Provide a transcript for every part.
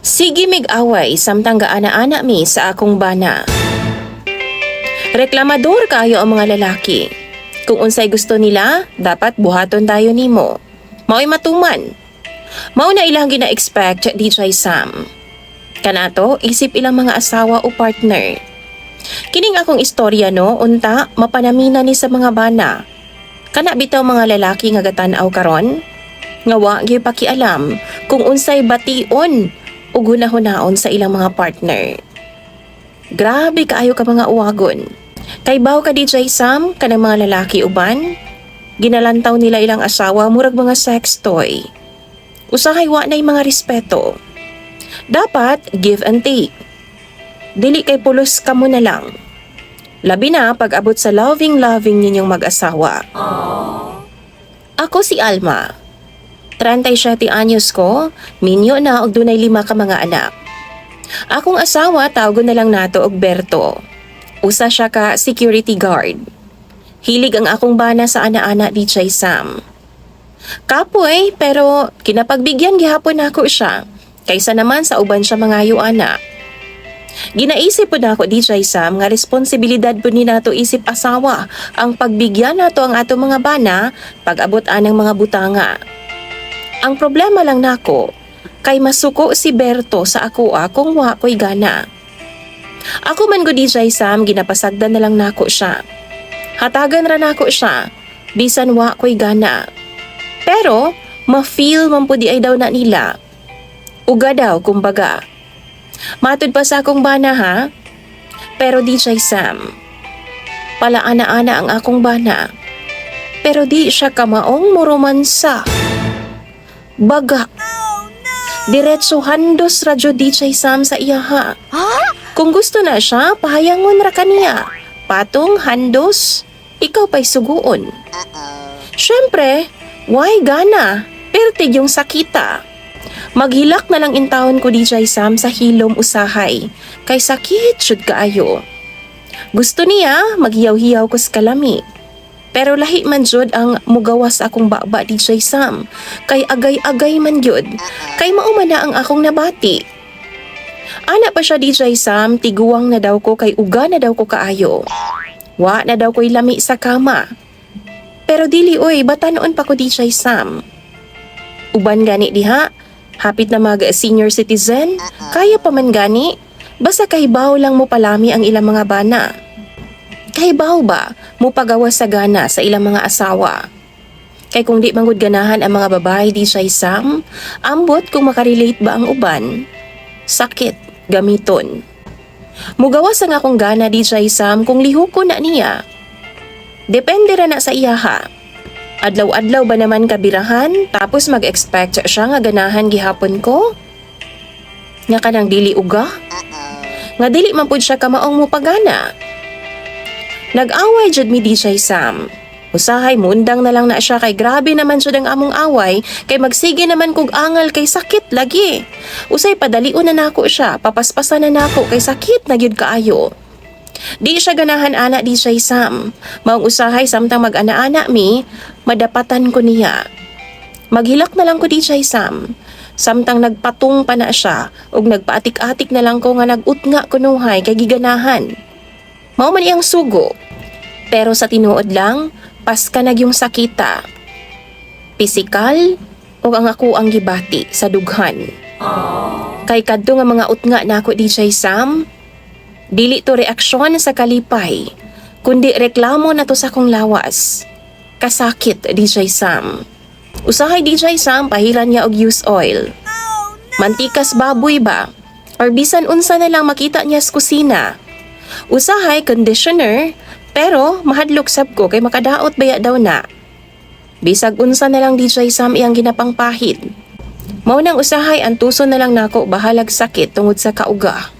Sige mig-away samtang gaana-ana mi sa akong bana. Reklamador kayo ang mga lalaki. Kung unsay gusto nila, dapat buhaton tayo nimo. Mao'y matuman. Mao na ilang gina-expect DJ Sam. Kanato, isip ilang mga asawa o partner. Kining akong istorya no, unta, mapanamina ni sa mga bana. Kana bitaw mga lalaki nga gatan-aw karon? Nga wa gyud pakialam kung unsay bation o gunahon sa ilang mga partner. Grabe kaayo ka mga uwagon. Kay baw ka DJ Sam, kanang mga lalaki uban, ginalantaw nila ilang asawa murag mga sex toy. Usahay wa nay mga respeto. Dapat give and take. Dili kay pulos ka mo na lang. Labi na pag-abot sa loving ninyong mag-asawa. Ako si Alma. 37 anyos ko, minyo na og dunay 5 ka mga anak. Akong asawa tawgon na lang nato og Berto. Usa siya ka security guard. Hilig ang akong bana sa ana-ana DJ Sam. Kapoy pero kinapagbigyan gihapon nako siya kaysa naman sa uban siya mga ana. Ginaisip po na ako DJ Sam nga responsibilidad po ni nato isip asawa ang pagbigyan nato ang ato mga bana pag-abot anang mga butanga. Ang problema lang nako, kay masuko si Berto sa ako kung wa ko'y gana. Ako man go DJ Sam, ginapasagdan na lang nako siya. Hatagan ra nako siya, bisan wa ko'y gana. Pero, ma-feel man po di ay daw na nila. Uga daw, kumbaga. Matud pa sa akong bana ha? Pero DJ Sam, palaana-ana ang akong bana. Pero di siya kamaong muromansa. Baga. Diretso handos radyo DJ Sam sa iya ha. Kung gusto na siya, pahayangon ra kaniya. Patong handos, ikaw pa'y suguon. Syempre, why gana? Pertig yung sakita. Maghilak na lang intawon ko DJ Sam sa hilom usahay. Kay sakit syud kaayo. Gusto niya, maghiyaw-hiyaw ko sa kalami. Pero lahi man jud ang mugawas akong baba DJ Sam. Kay agay-agay man jud. Kay mao man na ang akong nabati. Ana pa siya DJ Sam, tiguwang na daw ko kay uga na daw ko kaayo. Wa na daw ko'y lami sa kama. Pero dili oy, batanon pa ko DJ Sam. Uban gani diha, hapit na mag senior citizen, kaya pa man gani. Basta kahibaw lang mo palami ang ilang mga bana. Kahibaw ba mo pagawas sa gana sa ilang mga asawa? Kay kung di manggod ganahan ang mga babae DJ Sam, ambot kung makarelate ba ang uban? Sakit, gamiton. Mugawas ang akong gana DJ Sam kung lihuko na niya. Depende ra na sa iyaha. Adlaw-adlaw ba naman kabirahan tapos mag-expect siya nga ganahan gihapon ko? Nga kanang dili uga? Nga dili man pud siya kamaong mo pagana. Nag-away jud mi DJ Sam. Usahay mundang na lang na siya kay grabe naman jud ang among away kay magsige naman kog angal kay sakit lagi. Usay padalion na nako siya, papaspasan na nako kay sakit na gyud kaayo. Di siya ganahan ana DJ Sam. Maong usahay samtang mag-ana-ana mi, madapatan ko niya. Maghilak na lang ko DJ Sam. Samtang nagpatung pa na siya ug nagpaatik-atik na lang ko nga nag-utnga kunuhay kay giganahan. Mao man iyang sugo. Pero sa tinuod lang, paska na yung sakita. Pisikal o ang ako ang gibati sa dughan. Kay kadto nga mga utnga nako DJ Sam, dili to reaksyon sa kalipay, kundi reklamo na to sa kong lawas. Kasakit DJ Sam. Usahay DJ Sam pahiran niya og use oil. Mantikas baboy ba? Or bisan unsa na lang makita niya sa kusina. Usahay conditioner, pero mahadlok sab ko kay makadaot baya daw na. Bisag unsa na lang DJ Sam iyang ginapangpahid. Mao nang usahay ang tuso na lang nako bahalag sakit tungod sa kauga.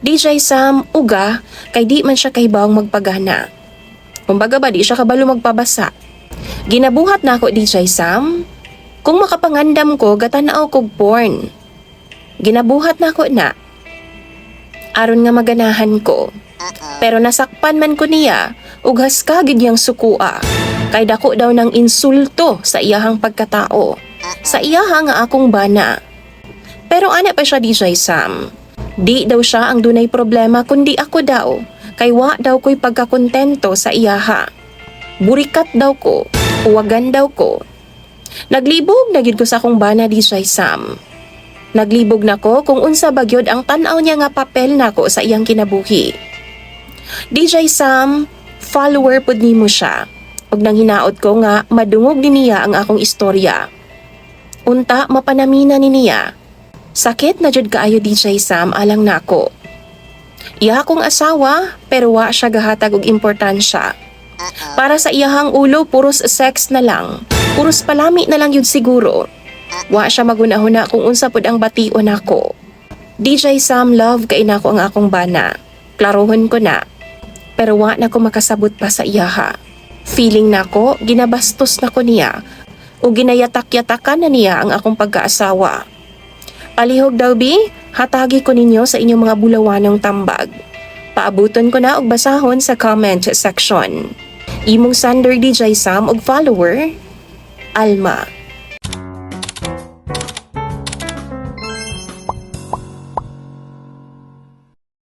DJ Sam, uga, kay di man siya kahibawang magpagana. Kumbaga ba di siya kabalo magpabasa. Ginabuhat na ako DJ Sam. Kung makapangandam ko, gatanaw kog porn. Ginabuhat na ako na. Aron nga maganahan ko. Pero nasakpan man ko niya, ughas ka gid yang sukua. Kay dako daw ng insulto sa iyahang pagkatao. Sa iyaha nga akong bana. Pero ana pa siya DJ Sam. Di daw siya ang dunay problema kundi ako daw. Kay wa daw ko'y pagkakontento sa iyaha. Burikat daw ko, uwagan daw ko. Naglibog na gid ko sa akong bana DJ Sam. Naglibog na ko kung unsa bagyod ang tan-aw niya nga papel nako sa iyang kinabuhi. DJ Sam, follower pud nimo siya. Ug nang hinaot ko nga madungog din niya ang akong istorya. Unta mapanamina ni niya. Sakit na jud kaayo DJ Sam alang nako. Iya akong asawa pero wa siya gahatag og importansya. Para sa iyahang ulo puros sex na lang. Puros palami na lang yun siguro. Wa siya magunahuna kung unsa pud ang bation nako. DJ Sam love kay nako ang akong bana. Klarohon ko na. Pero wa na ko makasabot pa sa iyaha. Feeling nako ginabastos na ko niya o ginayatak-yatakan na niya ang akong pagkaasawa. Palihog daw bi, hatagi ko ninyo sa inyong mga bulawanong tambag. Paabuton ko na og basahon sa comment section. Imong Sander DJ Sam og follower, Alma.